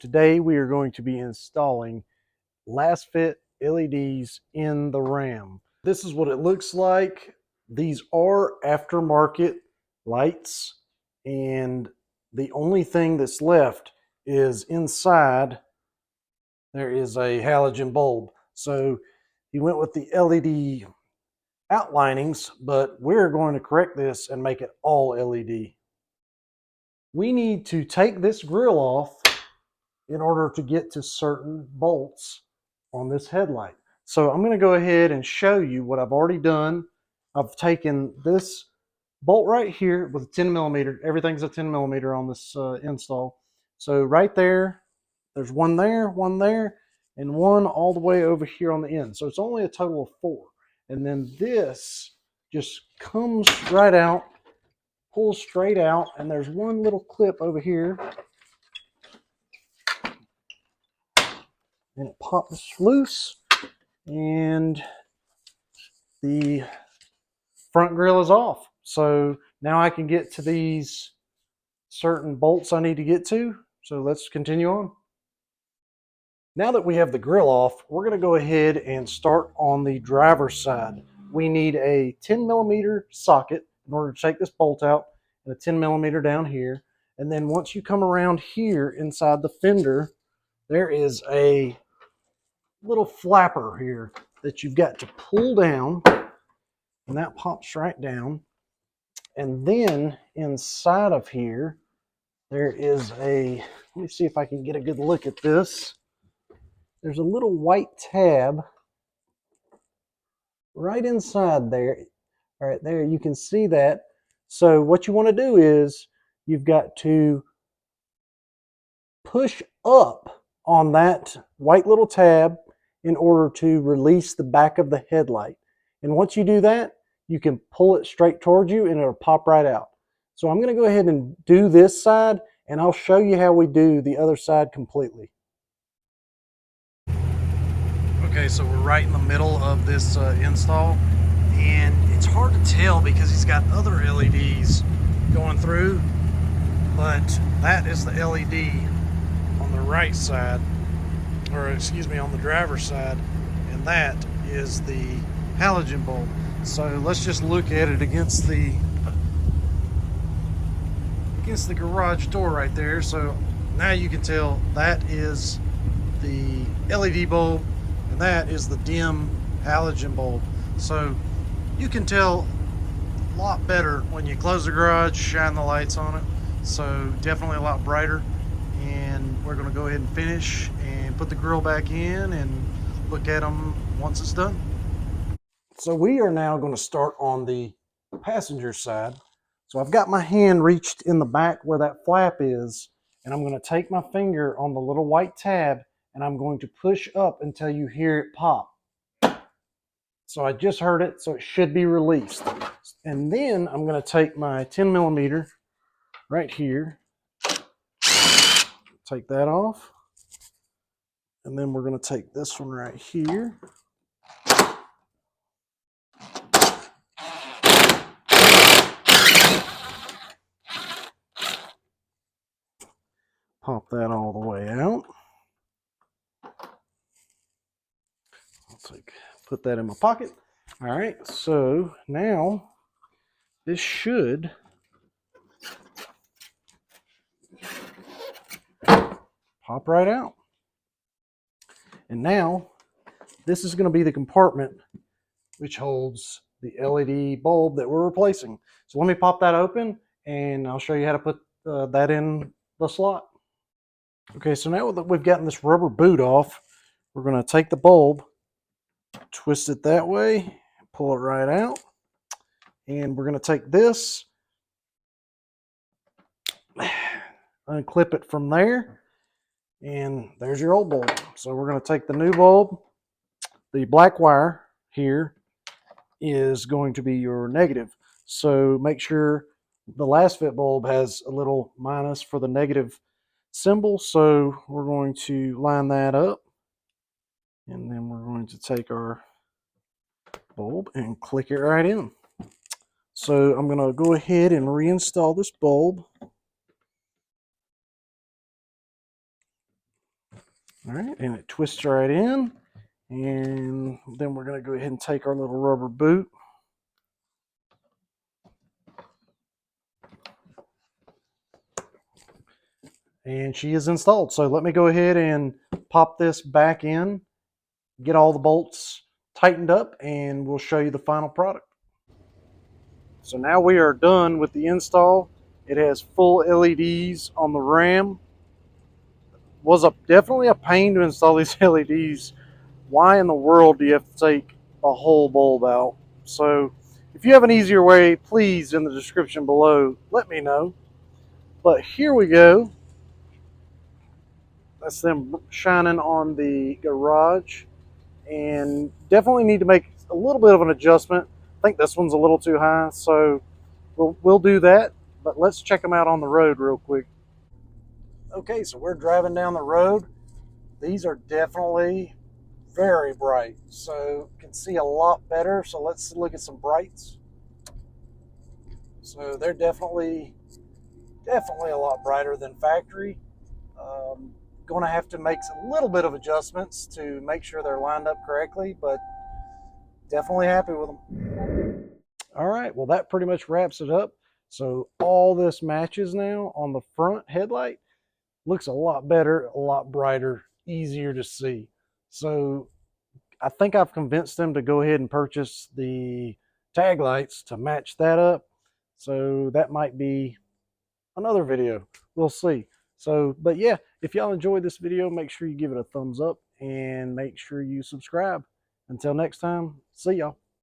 Today we are going to be installing Lasfit LEDs in the Ram. This is what it looks like. These are aftermarket lights, and the only thing that's left is inside there is a halogen bulb. So he went with the LED outlinings, but we're going to correct this and make it all LED. We need to take this grill off in order to get to certain bolts on this headlight. So I'm going to go ahead and show you what I've already done. I've taken this bolt right here with a 10 millimeter. Everything's a 10 millimeter on this install. So right there, there's one there, and one all the way over here on the end. So it's only a total of 4. And then this just comes right out, pulls straight out, and there's one little clip over here, and it pops loose, and the front grill is off. So now I can get to these certain bolts I need to get to. So let's continue on. Now that we have the grill off, we're going to go ahead and start on the driver's side. We need a 10 millimeter socket in order to take this bolt out, and a 10 millimeter down here. And then once you come around here inside the fender, there is a little flapper here that you've got to pull down, and that pops right down. And then inside of here, there is a, let me see if I can get a good look at this. There's a little white tab right inside there. All right, there you can see that. So what you want to do is you've got to push up on that white little tab in order to release the back of the headlight. And once you do that, you can pull it straight towards you and it'll pop right out. So I'm going to go ahead and do this side, and I'll show you how we do the other side completely. Okay, so we're right in the middle of this install, and it's hard to tell because he's got other LEDs going through, but that is the LED on the right side, or excuse me, on the driver's side, and that is the halogen bulb. So let's just look at it against the garage door right there. So now you can tell that is the LED bulb, and that is the dim halogen bulb. So you can tell a lot better when you close the garage, shine the lights on it. So definitely a lot brighter. And we're going to go ahead and finish and put the grill back in and look at them once it's done. So we are now going to start on the passenger side. So I've got my hand reached in the back where that flap is, and I'm going to take my finger on the little white tab, and I'm going to push up until you hear it pop. So I just heard it, so it should be released. And then I'm going to take my 10 millimeter right here, take that off, and then we're going to take this one right here. Pop that all the way out. Put that in my pocket. All right, so now this should pop right out. And now this is going to be the compartment which holds the LED bulb that we're replacing. So let me pop that open, and I'll show you how to put that in the slot. Okay, so now that we've gotten this rubber boot off, we're going to take the bulb, twist it that way, pull it right out, and we're going to take this, unclip it from there, and there's your old bulb. So we're going to take the new bulb. The black wire here is going to be your negative. So make sure the Lasfit bulb has a little minus for the negative symbol. So we're going to line that up, and then we're going to take our bulb and click it right in. So I'm going to go ahead and reinstall this bulb. All right, and it twists right in. And then we're going to go ahead and take our little rubber boot. And she is installed. So let me go ahead and pop this back in, get all the bolts tightened up, and we'll show you the final product. So now we are done with the install. It has full LEDs on the ram. Was definitely a pain to install these LEDs. Why in the world do you have to take the whole bulb out? So if you have an easier way, please in the description below, let me know. But here we go. That's them shining on the garage. And definitely need to make a little bit of an adjustment. I think this one's a little too high, so we'll do that. But let's check them out on the road real quick. Okay, so we're driving down the road. These are definitely very bright, so you can see a lot better. So let's look at some brights. So they're definitely a lot brighter than factory. Going to have to make a little bit of adjustments to make sure they're lined up correctly, but definitely happy with them. All right, well that pretty much wraps it up. So all this matches now on the front headlight. Looks a lot better, a lot brighter, easier to see. So I think I've convinced them to go ahead and purchase the tag lights to match that up. So that might be another video. We'll see. So, but yeah, if y'all enjoyed this video, make sure you give it a thumbs up and make sure you subscribe. Until next time, see y'all.